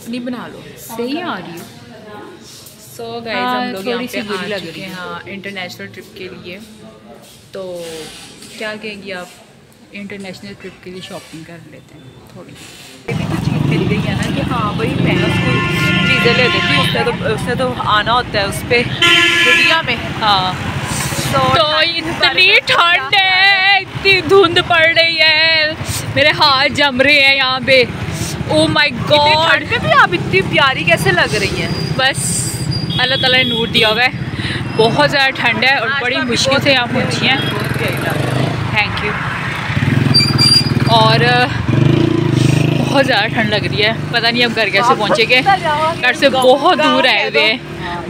अपनी बना लो। सही आ रही हो। सो गाइस हम लोग यहाँ पे बुरी आ लग चुके रही हैं हाँ इंटरनेशनल ट्रिप के लिए। तो क्या कहेंगी आप? इंटरनेशनल ट्रिप के लिए शॉपिंग कर लेते हैं थोड़ी। कुछ चीज़ मिल गई है ना कि हाँ भाई मैं उसको चीज़ें ले लेती हूँ। उससे तो आना होता है उस पर दुनिया में। हाँ तो इतनी ठंड है, इतनी धुंध पड़ रही है, मेरे हाथ जम रहे हैं यहाँ पे। ओ माय गॉड, में भी आप इतनी प्यारी कैसे लग रही हैं? बस अल्लाह ताला ने नूर दिया हुआ है। बहुत ज़्यादा ठंड है और बड़ी मुश्किल से यहाँ पहुँची हैं। Thank you. और बहुत ज़्यादा ठंड लग रही है, पता नहीं अब घर कैसे पहुँचेंगे। घर से बहुत दूर आए हुए हैं,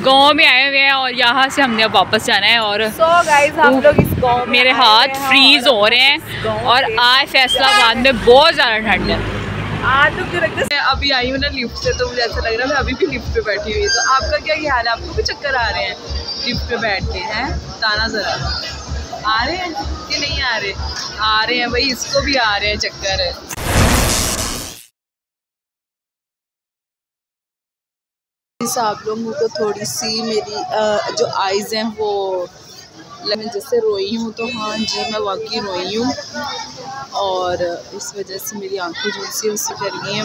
गांव में आए हुए हैं और यहाँ से हमने अब वापस जाना है। और गाइस हम लोग इस गाँव मेरे हाथ फ्रीज हो रहे हैं और आज फैसलाबाद में बहुत ज़्यादा ठंड है। आज तो क्यों लगता है अभी आई हूँ ना लिफ्ट से, तो मुझे ऐसा लग रहा है मैं अभी भी लिफ्ट पे बैठी हुई। तो आपका क्या ख्याल है? आपको भी चक्कर आ रहे हैं लिफ्ट पे बैठ के? हैं ताना ज़रा आ रहे हैं कि नहीं आ रहे? आ रहे हैं भाई, इसको भी आ रहे हैं चक्कर। आप लोगों को थोड़ी सी मेरी जो आइज़ हैं वो मैं जैसे रोई हूँ, तो हाँ जी मैं वाकई रोई हूँ और इस वजह से मेरी आंखें जो सी उससे कर गई हैं।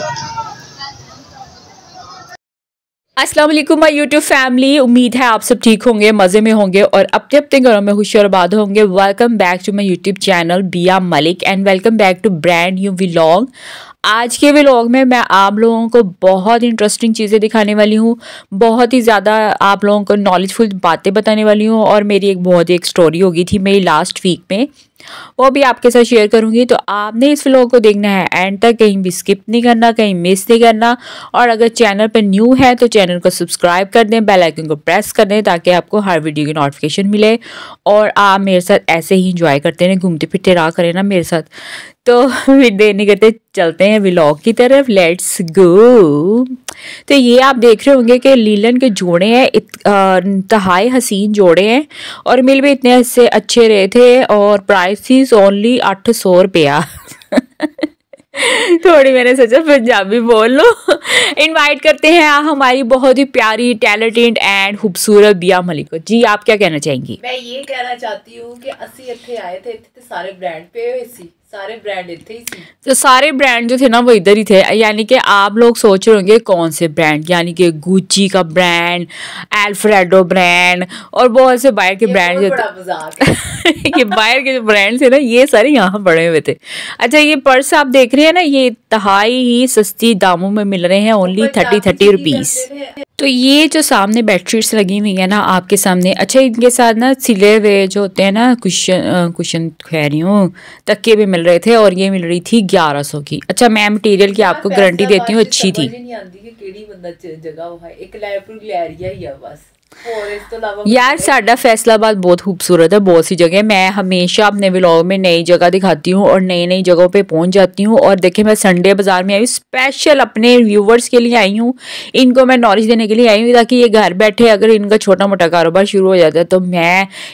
अस्सलाम वालेकुम माय यूट्यूब फैमिली, उम्मीद है आप सब ठीक होंगे, मज़े में होंगे और अपने अपने घरों में खुशी और आबाद होंगे। Welcome back to my YouTube channel Biya Malik and welcome back to brand new vlog. आज के व्लॉग में मैं आप लोगों को बहुत इंटरेस्टिंग चीज़ें दिखाने वाली हूँ, बहुत ही ज़्यादा आप लोगों को नॉलेजफुल बातें बताने वाली हूँ और मेरी एक स्टोरी हो गई थी मेरी लास्ट वीक में, वो भी आपके साथ शेयर करूंगी। तो आपने इस व्लॉग को देखना है एंड तक, कहीं भी स्किप नहीं करना, कहीं मिस नहीं करना। और अगर चैनल पर न्यू है तो चैनल को सब्सक्राइब कर दें, बेल आइकन को प्रेस कर दें ताकि आपको हर वीडियो की नोटिफिकेशन मिले और आप मेरे साथ ऐसे ही इंजॉय करते रहें, घूमते फिरते रहा करें ना मेरे साथ। तो देर नहीं करते चलते हैं व्लॉग की तरफ, लेट्स गो। तो ये आप देख रहे होंगे कि लीलन के जोड़े हैं, इंतहाई हसीन जोड़े हैं और मिल भी इतने से अच्छे रहे थे और प्राइस थी ओनली 800 रुपया। थोड़ी मैंने सोचा पंजाबी बोल लो। इनवाइट करते हैं हमारी बहुत ही प्यारी टैलेंटेड एंड खूबसूरत बिया मलिक को। जी आप क्या कहना चाहेंगी? मैं ये कहना चाहती हूँ कि असि इत्थे आए थे, इत्थे सारे ब्रांड पे हुए सी, सारे ब्रांड इत्थे ही सी। तो सारे ब्रांड जो थे ना वो इधर ही थे, यानी कि आप लोग सोच रहे होंगे कौन से ब्रांड, यानी कि गुच्ची का ब्रांड, अल्फ्रेडो ब्रांड और बहुत से बाहर के ब्रांड जो ये बाहर के जो ब्रांड थे ना ये सारे यहाँ पड़े हुए थे। अच्छा ये पर्स आप देख रहे हैं ना, ये इंतहाई ही सस्ती दामों में मिल रहे हैं, ओनली 30 रुपीज़। तो ये जो सामने बेडशीट्स लगी हुई है ना आपके सामने, अच्छा इनके साथ ना सिले हुए जो होते हैं ना कुशन कह रही हूँ, तकिए भी मिल रहे थे और ये मिल रही थी 1100 की। अच्छा मैं मटेरियल की आपको गारंटी देती हूँ अच्छी थी। यार साडा फैसलाबाद बहुत खूबसूरत है, बहुत सी जगह। मैं हमेशा अपने व्लॉग में नई जगह दिखाती हूँ और नई नई जगहों पे पहुँच जाती हूँ। और देखिए मैं संडे बाज़ार में आई हूँ, स्पेशल अपने व्यूवर्स के लिए आई हूँ, इनको मैं नॉलेज देने के लिए आई हूँ ताकि ये घर बैठे अगर इनका छोटा मोटा कारोबार शुरू हो जाता है तो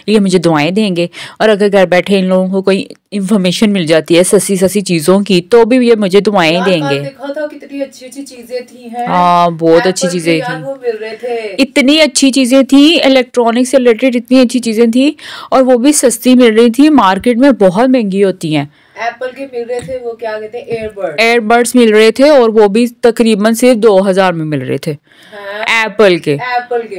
ये मुझे दुआएं देंगे। और अगर घर बैठे इन लोगों को कोई इन्फॉर्मेशन मिल जाती है सस्ती सस्ती चीज़ों की तो भी ये मुझे दुआएं देंगे। देखा था कितनी अच्छी अच्छी चीज़ें थी हैं। हाँ बहुत अच्छी चीज़ें थी, इतनी अच्छी चीज़ें थी, इलेक्ट्रॉनिक से रिलेटेड इतनी अच्छी चीज़ें थी और वो भी सस्ती मिल रही थी, मार्केट में बहुत महंगी होती हैं। एप्पल के मिल रहे थे, वो क्या कहते हैं एयरबड्स मिल रहे थे और वो भी तकरीबन सिर्फ 2000 में मिल रहे थे। एप्पल के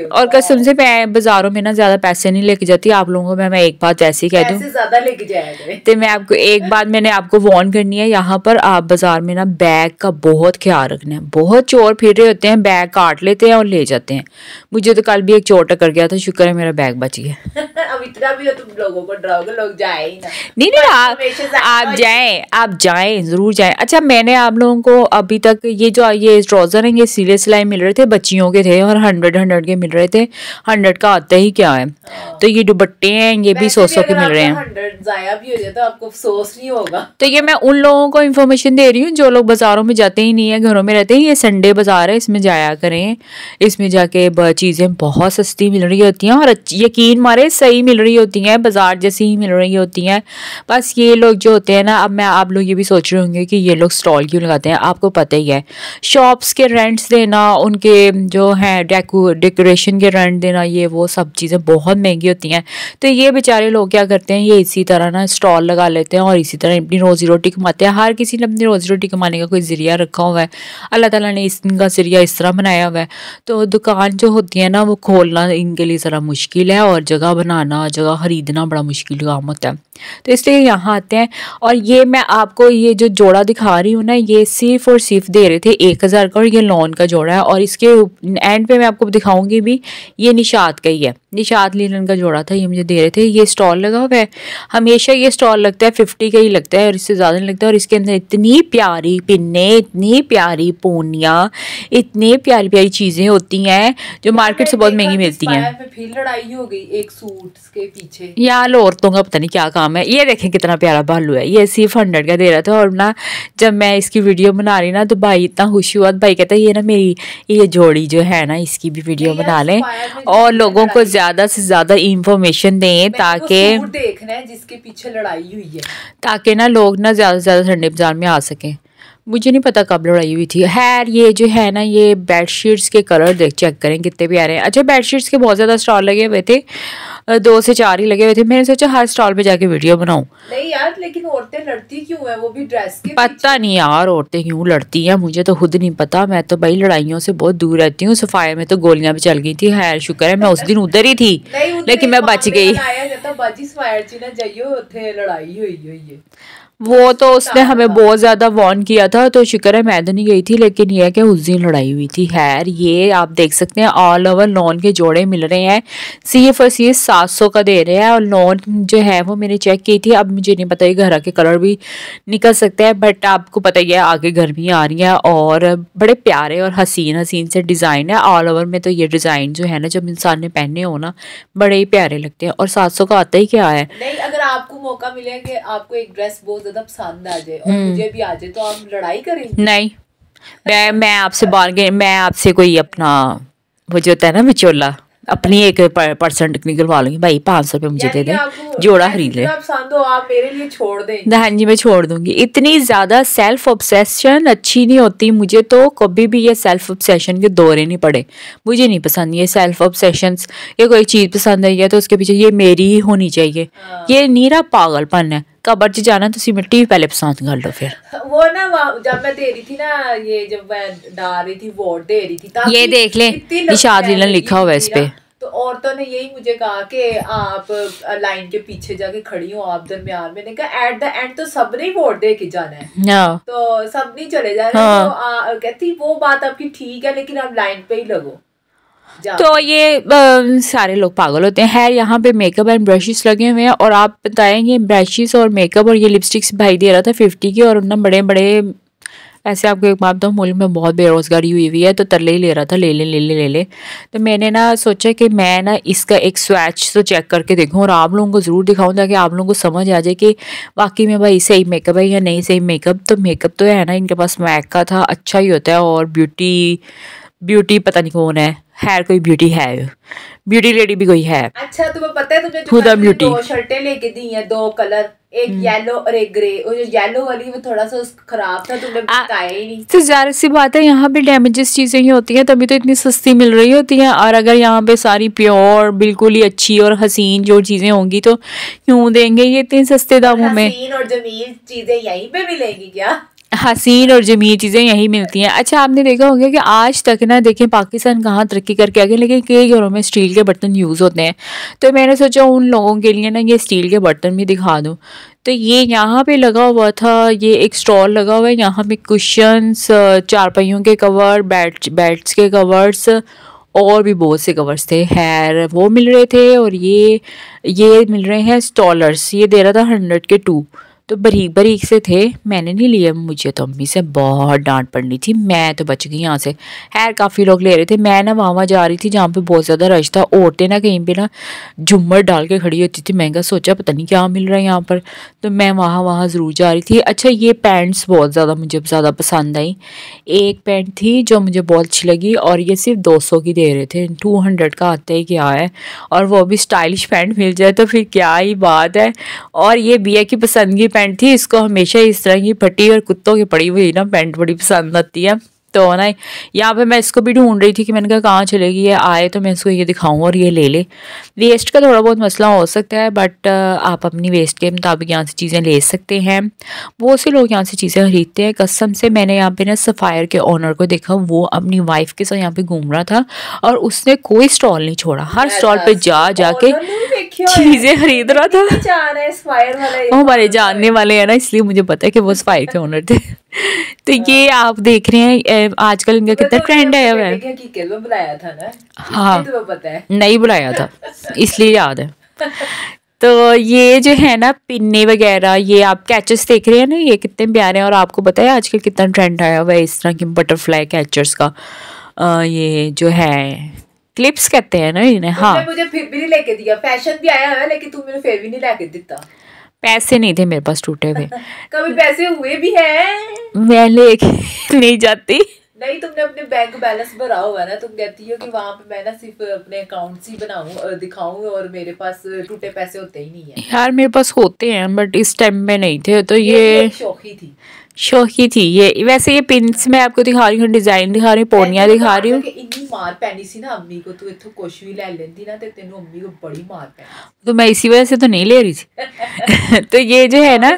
और कसम से मैं बाजारों में ना ज्यादा पैसे नहीं लेके जाती। आप लोगों को मैं एक बात ऐसी कह दूं, ज्यादा लेके जाएगा तो मैं आपको एक बात मैंने आपको वार्न करनी है, यहाँ पर आप बाजार में ना बैग का बहुत ख्याल रखना है। बहुत चोर फिर रहे होते हैं, बैग काट लेते हैं और ले जाते हैं। मुझे तो कल भी एक चोर टक्कर गया था, शुक्र है मेरा बैग बच गया। अब इतना भी तुम लोगों को डराओगे, लोग जाए ही ना। नहीं आप जाएं जरूर जाएं। अच्छा मैंने आप लोगों को अभी तक ये ट्राउजर हैं ये सिले सिलाई मिल रहे थे, बच्चियों के थे और 100 के मिल रहे थे। 100 का आता ही क्या है। तो ये दुपट्टे हैं ये भी 100 के मिल रहे हैं। 100 जाया भी हो जाए तो आपको अफसोस नहीं होगा। तो ये मैं उन लोगों को इन्फॉर्मेशन दे रही हूँ जो लोग बाजारों में जाते ही नहीं है, घरों में रहते हैं। ये संडे बाजार है, इसमें जाया करें, इसमें जाके चीजें बहुत सस्ती मिल रही होती हैं और यकीन मारे सही मिल रही होती हैं, बाजार जैसी ही मिल रही होती हैं। बस ये लोग जो होते हैं ना, अब मैं आप लोग ये भी सोच रहे होंगे कि ये लोग स्टॉल क्यों लगाते हैं। आपको पता ही है, शॉप्स के रेंट्स देना, उनके जो हैं डेकोरेशन के रेंट देना, ये वो सब चीज़ें बहुत महंगी होती हैं। तो ये बेचारे लोग क्या करते हैं, ये इसी तरह ना स्टॉल लगा लेते हैं और इसी तरह अपनी रोज़ी रोटी कमाते हैं। हर किसी ने अपनी रोज़ी रोटी कमाने का कोई ज़रिया रखा हुआ है, अल्लाह ताला ने इनका ज़रिया इस तरह बनाया हुआ है। तो दुकान जो होती है ना, वो खोलना इनके लिए ज़रा मुश्किल है और जगह बनाना, जगह ख़रीदना बड़ा मुश्किल काम होता है। तो इसलिए यहाँ आते हैं। और ये मैं आपको ये जो जोड़ा दिखा रही हूँ ना, ये सिर्फ और सिर्फ दे रहे थे 1000 का, और ये लॉन का जोड़ा है। और इसके एंड पे मैं आपको दिखाऊंगी भी, ये निशात का ही है, निशात लीलन का जोड़ा था, ये मुझे दे रहे थे। ये स्टॉल लगा हुआ है, हमेशा ये स्टॉल लगता है 50 का ही लगता है और इससे ज़्यादा नहीं लगता। और इसके अंदर इतनी प्यारी पिन्ने, इतनी प्यारी पूनियाँ, इतनी प्यारी प्यारी चीज़ें होती हैं जो मार्केट से बहुत महंगी मिलती हैं। फिर लड़ाई हो गई एक सूट के पीछे, यार औरतों का पता नहीं क्या काम है। ये देखें कितना प्यारा भालू है, ये सिर्फ 100 का दे रहा था। और ना जब मैं इसकी वीडियो बना रही ना, तो भाई इतना खुश हुआ, भाई कहता है ये ना मेरी ये जोड़ी जो है ना, इसकी भी वीडियो बना लें और लोगों को ज़्यादा से ज़्यादा इंफॉर्मेशन दें, ताकि देखना है जिसके पीछे लड़ाई हुई है, ताकि ना लोग ना ज़्यादा से ज़्यादा संडे बाजार में आ सकें। मुझे नहीं पता कब लड़ाई हुई थी। खैर ये जो है ना, ये बेडशीट्स के कलर चेक करें कितने प्यारे हैं। अच्छा, बेडशीट्स के बहुत ज़्यादा स्टॉल लगे हुए थे, 2 से 4 ही लगे हुए थे। मैंने सोचा हर स्टॉल पे जाके वीडियो बनाऊं। नहीं यार, लेकिन औरतें लड़ती क्यों है, वो भी ड्रेस के पता नहीं यार औरतें क्यों लड़ती हैं, मुझे तो खुद नहीं पता। मैं तो भाई लड़ाइयों से बहुत दूर रहती हूँ। सफाया में तो गोलियां भी चल गई थी, खैर शुक्र है मैं उस दिन उधर ही थी, लेकिन मैं बच गई। लड़ाई हुई वो तो उसने हमें बहुत ज़्यादा वार्न किया था, तो शुक्र है मैं तो नहीं गई थी, लेकिन ये है कि उस दिन लड़ाई हुई थी। खैर ये आप देख सकते हैं, ऑल ओवर लॉन के जोड़े मिल रहे हैं, सिर्फ और सिर्फ 700 का दे रहे हैं। और लॉन जो है वो मैंने चेक की थी, अब मुझे नहीं पता ये घर के कलर भी निकल सकते हैं, बट आपको पता ही है आगे गर्मी आ रही है और बड़े प्यारे और हसीन हसीन से डिज़ाइन है। ऑल ओवर में तो ये डिज़ाइन जो है ना, जब इंसान ने पहने हो ना, बड़े ही प्यारे लगते हैं। और 700 का आता ही क्या है। नहीं, अगर आपको मौका मिले कि आपको एक ड्रेस बहुत ज्यादा पसंद आ जाए और मुझे भी आ जाए, तो आप लड़ाई करेंगे? नहीं, मैं आपसे बार्गेन, मैं आपसे कोई अपना वो जो होता है ना विचोला, अपनी 1% निकलवा लूंगी। भाई 500 रुपये मुझे दे दे, जोड़ा खरीद ले। आप मेरे लिए छोड़ दें। हाँ जी, मैं छोड़ दूंगी। इतनी ज्यादा सेल्फ ऑब्सेशन अच्छी नहीं होती। मुझे तो कभी भी ये सेल्फ ऑब्सेशन के दौरे नहीं पड़े, मुझे नहीं पसंद ये सेल्फ ऑब्सेशंस। ये कोई चीज पसंद आई है तो उसके पीछे ये मेरी ही होनी चाहिए, ये नीरा पागलपन है। कबर च जाना तो मिट्टी पहले पसंद कर लो। फिर वो ना जब मैं दे रही थी ना, ये जब मैं डाल रही थी, वोट दे रही थी, ये देख ले निशात लीलन लिखा हुआ है इस पे। तो औरतों ने यही मुझे कहा कि आप लाइन के पीछे जाके खड़ी हो, आप दरमियान। मैंने कहा एट द एंड तो सबने ही वोट दे के जाना है, तो सब नहीं चले जा रहे। तो कहती वो बात आपकी ठीक है, लेकिन आप लाइन पे ही लगो। तो ये सारे लोग पागल होते हैं। खैर यहाँ पे मेकअप एंड ब्रशेस लगे हुए हैं, और आप बताएंगे ब्रशेस और मेकअप और ये लिपस्टिक्स भाई दे रहा था 50 की, और उन्होंने बड़े बड़े ऐसे, आपको एक बात तो मुल्क में बहुत बेरोजगारी हुई हुई है, तो तरले ही ले रहा था, ले ले। तो मैंने ना सोचा कि मैं ना इसका एक स्वैच तो चेक करके देखूं और आप लोगों को ज़रूर दिखाऊं, ताकि आप लोगों को समझ आ जाए कि वाकई में भाई सही मेकअप है या नहीं सही मेकअप। तो मेकअप तो है ना, इनके पास मैक का था, अच्छा ही होता है। और ब्यूटी पता नहीं कौन है, खैर कोई ब्यूटी है, ब्यूटी लेडी भी कोई है। अच्छा, तुम्हें पता है तुमने 2 शर्टें लेके दी हैं, 2 कलर, एक येलो और एक ग्रे। और जो येलो वाली वो थोड़ा सा खराब था, तुमने बताया ही नहीं। तो जाहिर सी बात है, यहाँ पे डैमेजेस चीजें ही होती हैं, तभी तो इतनी सस्ती मिल रही होती हैं। और अगर यहाँ पे सारी प्योर बिल्कुल ही अच्छी और हसीन जो चीजें होंगी, तो क्यों देंगे ये इतने सस्ते दामों में। हसीन और जमील चीजें यहीं पे मिलेंगी क्या? हसीन और जमील चीज़ें यही मिलती हैं। अच्छा, आपने देखा होगा कि आज तक ना, देखें पाकिस्तान कहाँ तरक्की करके आ गया, लेकिन कई घरों में स्टील के बर्तन यूज़ होते हैं। तो मैंने सोचा उन लोगों के लिए ना ये स्टील के बर्तन भी दिखा दूँ। तो ये यहाँ पे लगा हुआ था, ये एक स्टॉल लगा हुआ है, यहाँ पे कुशन्स, चारपाइयों के कवर, बेड्स के कवर्स और भी बहुत से कवर्स थे, खैर वो मिल रहे थे। और ये मिल रहे हैं स्टॉलर्स, ये दे रहा था 100 के 2। तो बारीक बारीक से थे, मैंने नहीं लिए। मुझे तो अम्मी से बहुत डांट पड़नी थी, मैं तो बच गई यहाँ से। खैर काफ़ी लोग ले रहे थे, मैं ना वहाँ जा रही थी जहाँ पे बहुत ज़्यादा रश था। औरतें ना कहीं पे ना झूमर डाल के खड़ी होती थी, महंगा सोचा पता नहीं क्या मिल रहा है यहाँ पर, तो मैं वहाँ ज़रूर जा रही थी। अच्छा ये पैंट्स बहुत ज़्यादा मुझे ज़्यादा पसंद आई। एक पैंट थी जो मुझे बहुत अच्छी लगी और ये सिर्फ 200 की दे रहे थे, 200 का आता है क्या है, और वो भी स्टाइलिश पैंट मिल जाए तो फिर क्या ही बात है। और ये बिया की पसंद की पैंट थी, इसको हमेशा इस तरह की फटी और कुत्तों की पड़ी हुई ना पैंट बड़ी पसंद आती है। तो ना यहाँ पे मैं इसको भी ढूंढ रही थी कि मैंने कहा कहाँ चलेगी, ये आए तो मैं इसको ये दिखाऊं और ये ले ले। वेस्ट का थोड़ा बहुत मसला हो सकता है, बट आप अपनी वेस्ट के मुताबिक यहाँ से चीज़ें ले सकते हैं। बहुत से लोग यहाँ से चीज़ें खरीदते हैं। कसम से मैंने यहाँ पे ना सफ़ायर के ओनर को देखा, वो अपनी वाइफ के साथ यहाँ पे घूम रहा था और उसने कोई स्टॉल नहीं छोड़ा, हर स्टॉल पे जा के चीज़ें खरीद रहा था। वो हमारे जानने वाले हैं ना, इसलिए मुझे पता है कि वो सफ़ायर के ओनर थे। तो ये आप देख रहे हैं आजकल इनका कितना ट्रेंड आया हुआ है। बुलाया था ना, हाँ तो पता है नहीं बुलाया था इसलिए याद है। तो ये जो है ना पिन्ने वगैरह, ये आप कैचेस देख रहे हैं ना, ये कितने प्यारे हैं। और आपको पता है आजकल कितना ट्रेंड आया हुआ है इस तरह की बटरफ्लाई कैचर्स का। ये जो है क्लिप्स कहते हैं ना इन्हें। हाँ मुझे फिर भी नहीं लेके दिया, फैशन भी आया है लेकिन तू मेरे फिर भी नहीं लेके देता। पैसे नहीं थे मेरे पास टूटे हुए। कभी पैसे हुए भी हैं, मैं लेके नहीं जाती। नहीं तुमने अपने बैंक बैलेंस भरा हुआ ना, तुम कहती हो कि वहाँ पे मैं ना सिर्फ अपने अकाउंट्स ही बनाऊं दिखाऊं और मेरे पास टूटे पैसे होते ही नहीं है। यार मेरे पास होते हैं बट इस टाइम में नहीं थे, तो ये शौकी थी। ये वैसे ये पिन्स मैं आपको दिखा रही हूँ, डिजाइन दिखा रही हूँ, पोनिया दिखा रही हूँ। इतनी मार पैनी सी ना अम्मी को, तू इत्थों कुछ भी ले लेंदी ना ते तेनू अम्मी को बड़ी मार पैनी, तो मैं इसी वजह से तो नहीं ले रही थी। तो ये जो है ना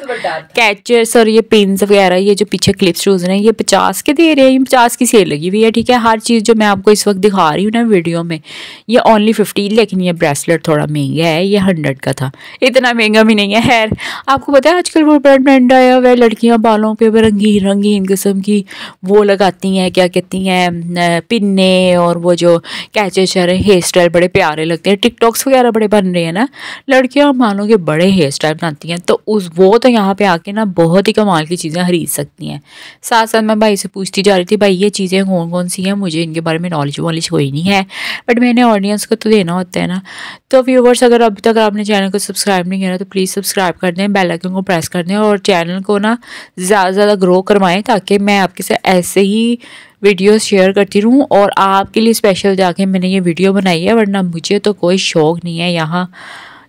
कैचर्स और ये पिन्स वगैरह, ये जो पीछे क्लिप्स शूज हैं, ये 50 के दे रहे हैं, 50 की सेल लगी हुई है। ठीक है, हर चीज़ जो मैं आपको इस वक्त दिखा रही हूँ ना वीडियो में, ये ओनली 50, लेकिन ये ब्रेसलेट थोड़ा महंगा है, ये 100 का था, इतना महंगा भी नहीं है। खैर आपको पता है आजकल वो बड़ा ट्रेंड आया हुआ है, लड़कियाँ बालों पे रंगीन रंगीन किस्म की वो लगाती हैं, क्या कहती हैं, पिन्ने, और वो जो कैचर हेयर स्टाइल बड़े प्यारे लगते हैं। टिकटॉक्स वगैरह बड़े बन रहे हैं ना, लड़कियां मानो के बड़े हेयर स्टाइल बनाती हैं, तो वो तो यहाँ पे आके ना बहुत ही कमाल की चीज़ें खरीद सकती हैं। साथ साथ मैं भाई से पूछती जा रही थी, भाई ये चीज़ें कौन कौन सी हैं, मुझे इनके बारे में नॉलेज वॉलेज कोई नहीं है, बट मैंने ऑडियंस को तो देना होता है ना। तो व्यूवर्स अगर अभी तक आपने चैनल को सब्सक्राइब नहीं किया तो प्लीज़ सब्सक्राइब कर दें, बेल आइकन को प्रेस कर दें और चैनल को ना ज़्यादा से ज़्यादा ग्रो करवाएं, ताकि मैं आपके साथ ऐसे ही वीडियोस शेयर करती रहूं। और आपके लिए स्पेशल जाके मैंने ये वीडियो बनाई है, वरना मुझे तो कोई शौक़ नहीं है यहाँ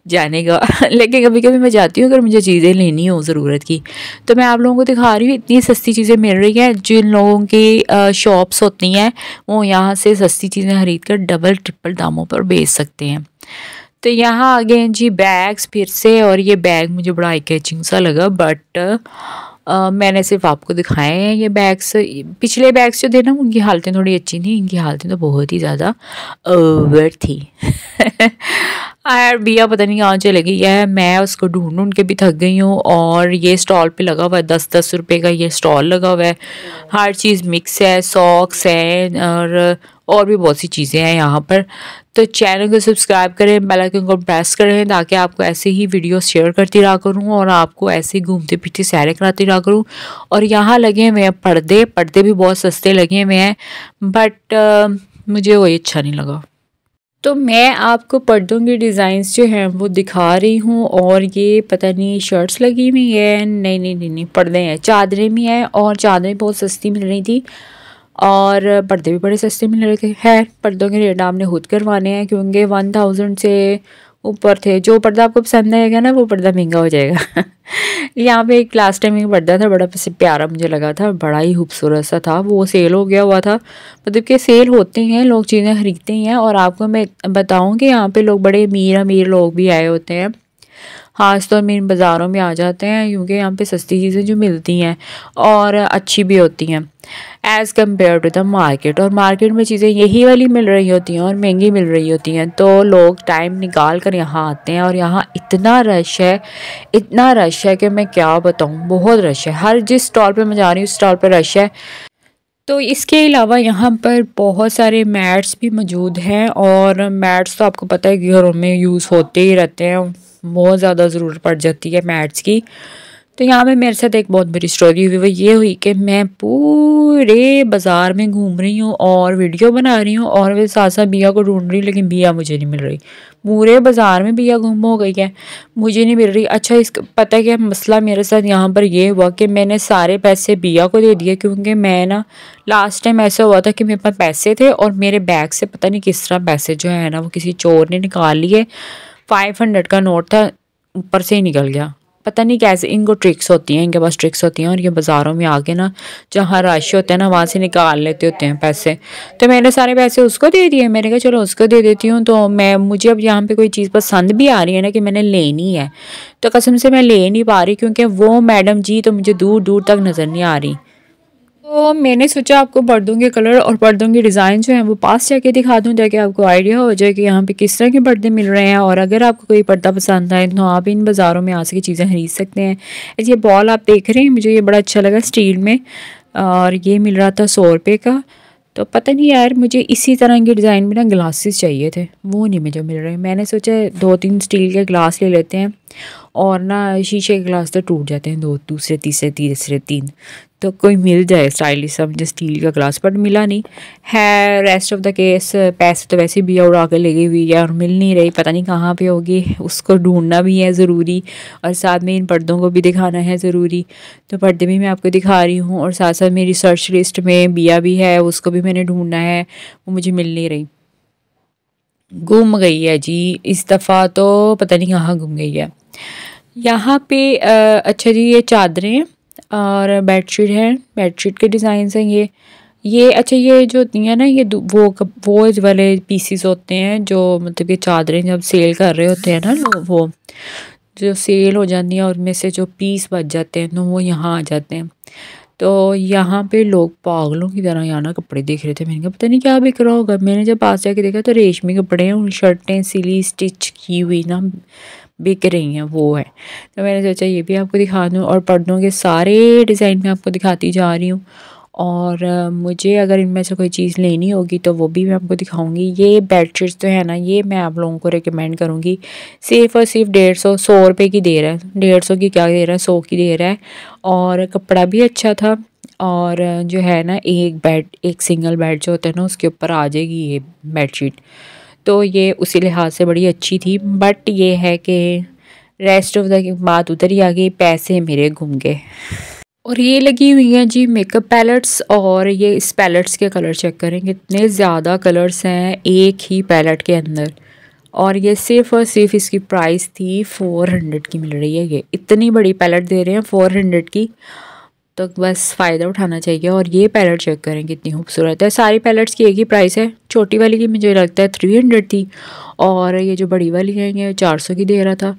जाने का। लेकिन कभी कभी मैं जाती हूँ अगर मुझे चीज़ें लेनी हो ज़रूरत की, तो मैं आप लोगों को दिखा रही हूँ। इतनी सस्ती चीज़ें मिल रही हैं, जिन लोगों की शॉप्स होती हैं वो यहाँ से सस्ती चीज़ें खरीद कर डबल ट्रिपल दामों पर बेच सकते हैं। तो यहाँ आ गए जी बैग्स फिर से, और ये बैग मुझे बड़ा आई कैचिंग सा लगा, बट मैंने सिर्फ आपको दिखाए हैं ये बैग्स। पिछले बैग्स जो थे ना उनकी हालतें थोड़ी अच्छी थी, इनकी हालतें तो बहुत ही ज़्यादा ओवर थी। यार बिया पता नहीं कहाँ चले गई है, मैं उसको ढूंढ के भी थक गई हूँ। और ये स्टॉल पे लगा हुआ है 10-10 रुपये का ये स्टॉल लगा हुआ है, हर चीज़ मिक्स है, सॉक्स है और भी बहुत सी चीज़ें हैं यहाँ पर। तो चैनल को सब्सक्राइब करें, बेल आइकन को प्रेस करें, ताकि आपको ऐसे ही वीडियो शेयर करती रहा करूँ और आपको ऐसे ही घूमते फिरते सैरें कराती रहा करूँ। और यहाँ लगे हुए हैं पर्दे भी बहुत सस्ते लगे हुए हैं, बट मुझे वही अच्छा नहीं लगा। तो मैं आपको पर्दों के डिज़ाइंस जो हैं वो दिखा रही हूँ। और ये पता नहीं शर्ट्स लगी हुई है, नहीं पर्दे हैं, चादरें भी हैं, और चादरें बहुत सस्ती मिल रही थी और पर्दे भी बड़े सस्ते मिल रहे थे। खैर पर्दों के रेट आपने खुद करवाने हैं, क्योंकि 1000 से ऊपर थे। जो पर्दा आपको पसंद आएगा ना वो पर्दा महंगा हो जाएगा। यहाँ पे एक लास्ट टाइम एक पर्दा था, बड़ा प्यारा मुझे लगा था, बड़ा ही खूबसूरत सा था, वो सेल हो गया हुआ था। मतलब कि सेल होते हैं, लोग चीज़ें खरीदते हैं। और आपको मैं बताऊँ कि यहाँ पे लोग बड़े अमीर लोग भी आए होते हैं, खासतौर में इन बाज़ारों में आ जाते हैं, क्योंकि यहाँ पे सस्ती चीज़ें जो मिलती हैं और अच्छी भी होती हैं as compare to the market. और मार्केट में चीज़ें यही वाली मिल रही होती हैं और महंगी मिल रही होती हैं, तो लोग टाइम निकाल कर यहाँ आते हैं। और यहाँ इतना रश है कि मैं क्या बताऊँ, बहुत रश है। हर जिस स्टॉल पर मैं जा रही हूँ उस स्टॉल पर रश है। तो इसके अलावा यहाँ पर बहुत सारे मैट्स भी मौजूद हैं, और मैट्स तो आपको पता है कि घरों में यूज़ होते ही रहते हैं, बहुत ज़्यादा ज़रूरत पड़ जाती है मैट्स की। तो यहाँ पे मेरे साथ एक बहुत बड़ी स्टोरी हुई, वो ये हुई कि मैं पूरे बाज़ार में घूम रही हूँ और वीडियो बना रही हूँ और वे साथ साथ बिया को ढूंढ रही, लेकिन बिया मुझे नहीं मिल रही। पूरे बाज़ार में बिया गुम हो गई है, मुझे नहीं मिल रही। अच्छा, इसका पता है क्या मसला मेरे साथ यहाँ पर ये हुआ कि मैंने सारे पैसे बिया को दे दिए, क्योंकि मैं ना लास्ट टाइम ऐसा हुआ था कि मेरे पास पैसे थे और मेरे बैग से पता नहीं किस तरह पैसे जो है ना वो किसी चोर ने निकाल लिए। 500 का नोट था, ऊपर से ही निकल गया। पता नहीं कैसे इनको ट्रिक्स होती हैं, इनके पास ट्रिक्स होती हैं और ये बाज़ारों में आके ना जहाँ रश होते हैं ना वहाँ से निकाल लेते होते हैं पैसे। तो मैंने सारे पैसे उसको दे दिए, मैंने कहा चलो उसको दे देती हूँ। तो मुझे अब यहाँ पे कोई चीज़ पसंद भी आ रही है ना कि मैंने लेनी है, तो कसम से मैं ले नहीं पा रही, क्योंकि वो मैडम जी तो मुझे दूर दूर तक नज़र नहीं आ रही। तो मैंने सोचा आपको पर्दों के कलर और पर्दों की डिज़ाइन जो है वो पास जाके दिखा दूँ, ताकि आपको आइडिया हो जाए कि यहाँ पे किस तरह के पर्दे मिल रहे हैं। और अगर आपको कोई पर्दा पसंद आए तो आप इन बाज़ारों में आ सके चीज़ें खरीद सकते हैं। ये बॉल आप देख रहे हैं, मुझे ये बड़ा अच्छा लगा स्टील में, और ये मिल रहा था 100 रुपये का। तो पता नहीं यार, मुझे इसी तरह के डिज़ाइन में ना ग्लासेस चाहिए थे, वो नहीं मुझे मिल रहे। मैंने सोचा 2-3 स्टील के ग्लास ले लेते हैं, और ना शीशे के ग्लास तो टूट जाते हैं, 2 दूसरे तीसरे 3, तो कोई मिल जाए स्टाइलिश सा मुझे स्टील का ग्लास, बट मिला नहीं है। रेस्ट ऑफ द केस पैसे तो वैसे भी उड़ा के लगी हुई है और मिल नहीं रही, पता नहीं कहाँ पे होगी, उसको ढूंढना भी है ज़रूरी, और साथ में इन पर्दों को भी दिखाना है ज़रूरी। तो पर्दे भी मैं आपको दिखा रही हूँ, और साथ साथ मेरी सर्च लिस्ट में बिया भी है, उसको भी मैंने ढूंढना है, वो मुझे मिल नहीं रही, गुम गई है जी इस दफ़ा, तो पता नहीं कहाँ गुम गई है। यहाँ पे अच्छा जी, ये चादरें हैं और बेडशीट है, बेडशीट के डिज़ाइन हैं ये अच्छा, ये जो होती हैं ना, ये वो वाले पीसीस होते हैं जो मतलब कि चादरें जब सेल कर रहे होते हैं ना लोग, वो जो सेल हो जाती हैं और उनमें से जो पीस बच जाते हैं तो वो यहाँ आ जाते हैं। तो यहाँ पे लोग पागलों की तरह यहाँ ना कपड़े देख रहे थे, मैंने कहा पता नहीं क्या बिक रहा होगा। मैंने जब पास जाके देखा तो रेशमी कपड़े हैं, उन शर्टें सिली स्टिच की हुई ना बिक रही हैं, वो है। तो मैंने सोचा ये भी आपको दिखा दूँ, और पर्दों के सारे डिज़ाइन में आपको दिखाती जा रही हूँ। और मुझे अगर इनमें से कोई चीज़ लेनी होगी तो वो भी मैं आपको दिखाऊंगी। ये बेडशीट्स तो है ना, ये मैं आप लोगों को रिकमेंड करूँगी। सिर्फ और सिर्फ 100 रुपये की दे रहा है, 150 की क्या दे रहा है, 100 की दे रहा है, और कपड़ा भी अच्छा था। और जो है ना, एक सिंगल बेड जो होता है ना उसके ऊपर आ जाएगी ये बेडशीट, तो ये उसी लिहाज से बड़ी अच्छी थी। बट ये है कि रेस्ट ऑफ द बात उधर ही आ गई, पैसे मेरे घूम गए। और ये लगी हुई हैं जी मेकअप पैलेट्स, और ये इस पैलेट्स के कलर चेक करें, कितने ज़्यादा कलर्स हैं एक ही पैलेट के अंदर। और ये सिर्फ और सिर्फ इसकी प्राइस थी 400 की मिल रही है। ये इतनी बड़ी पैलेट दे रहे हैं 400 की, तो बस फ़ायदा उठाना चाहिए। और ये पैलेट चेक करें कितनी खूबसूरत है। सारी पैलेट्स की एक ही प्राइस है, छोटी वाली की मुझे लगता है 300 थी, और ये जो बड़ी वाली है ये 400 की दे रहा था।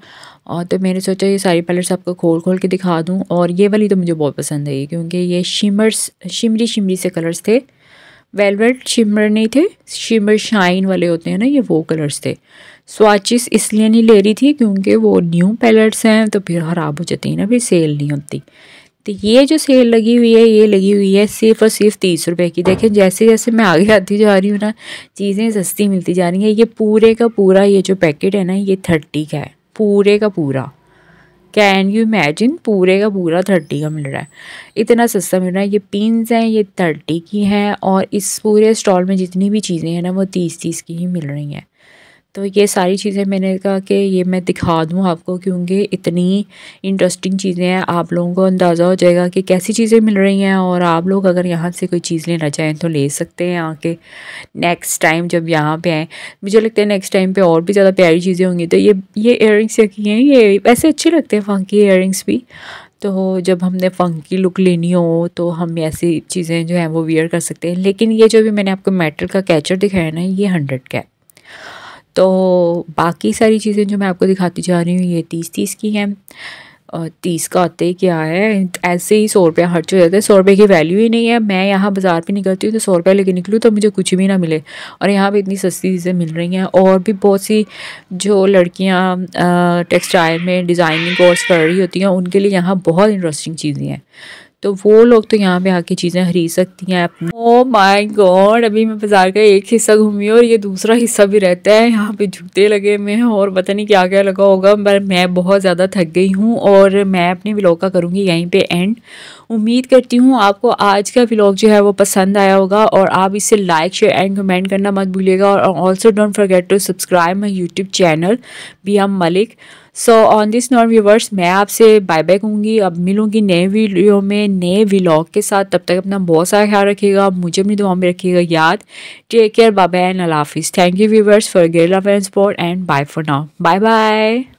और तो मैंने सोचा ये सारी पैलेट्स आपको खोल खोल के दिखा दूं। और ये वाली तो मुझे बहुत पसंद आई, क्योंकि ये शिमरी से कलर्स थे, वेलवेट शिमर नहीं थे, शिमर शाइन वाले होते हैं ना, ये वो कलर्स थे। स्वाचेस इसलिए नहीं ले रही थी क्योंकि वो न्यू पैलेट्स हैं तो फिर ख़राब हो जाती है ना, फिर सेल नहीं होती। तो ये जो सेल लगी हुई है, ये लगी हुई है सिर्फ और सिर्फ 30 रुपये की। देखें जैसे जैसे मैं आगे आती जा रही हूँ ना, चीज़ें सस्ती मिलती जा रही हैं। ये पूरे का पूरा ये जो पैकेट है ना, ये 30 का है, पूरे का पूरा। कैन यू इमेजिन, पूरे का पूरा 30 का मिल रहा है, इतना सस्ता मिल रहा है। ये पिन्स हैं, ये 30 की हैं, और इस पूरे स्टॉल में जितनी भी चीज़ें हैं ना वो 30 की ही मिल रही हैं। तो ये सारी चीज़ें मैंने कहा कि ये मैं दिखा दूँ आपको, क्योंकि इतनी इंटरेस्टिंग चीज़ें हैं, आप लोगों को अंदाज़ा हो जाएगा कि कैसी चीज़ें मिल रही हैं। और आप लोग अगर यहाँ से कोई चीज़ लेना चाहें तो ले सकते हैं आके नेक्स्ट टाइम जब यहाँ पे आएँ। मुझे लगता है नेक्स्ट टाइम पे और भी ज़्यादा प्यारी चीज़ें होंगी। तो ये इयररिंग्स रखी हैं, ये वैसे अच्छे लगते हैं फंकी इयररिंग्स भी। तो जब हमने फंकी लुक लेनी हो तो हम ऐसी चीज़ें जो हैं वो वियर कर सकते हैं। लेकिन ये जो भी मैंने आपको मेटल का कैचर दिखाया ना, ये 100 का है। तो बाकी सारी चीज़ें जो मैं आपको दिखाती जा रही हूँ ये 30 की हैं। 30 का आते ही क्या है, ऐसे ही 100 रुपया खर्च हो जाता है, 100 रुपये की वैल्यू ही नहीं है। मैं यहाँ बाज़ार पे निकलती हूँ तो 100 रुपया लेके निकलूँ तो मुझे कुछ भी ना मिले, और यहाँ पे इतनी सस्ती चीज़ें मिल रही हैं। और भी बहुत सी जो लड़कियाँ टेक्सटाइल में डिज़ाइनिंग कोर्स कर रही होती हैं उनके लिए यहाँ बहुत इंटरेस्टिंग चीज़ें हैं। तो वो लोग तो यहाँ पे आके चीज़ें खरीद सकती हैं अपनी। ओह माय गॉड, अभी मैं बाजार का एक हिस्सा घूमी और ये दूसरा हिस्सा भी रहता है। यहाँ पे जूते लगे हुए हैं और पता नहीं क्या क्या लगा होगा, पर मैं बहुत ज़्यादा थक गई हूँ और मैं अपने व्लॉग का करूँगी यहीं पे एंड। उम्मीद करती हूँ आपको आज का व्लॉग जो है वो पसंद आया होगा और आप इसे लाइक शेयर एंड कमेंट करना मत भूलिएगा और also don't forget to subscribe my YouTube channel Biya Malik. So on this note viewers, मैं आपसे बाय बाय कहूँगी। अब मिलूँगी नए वीडियो में नए व्लॉग के साथ। तब तक अपना बहुत सारा ख्याल रखिएगा, मुझे अपनी दुआ में रखिएगा याद। Take care, bye bye and अल्लाह हाफिज़। Thank you viewers for get love and support and bye for now, bye bye.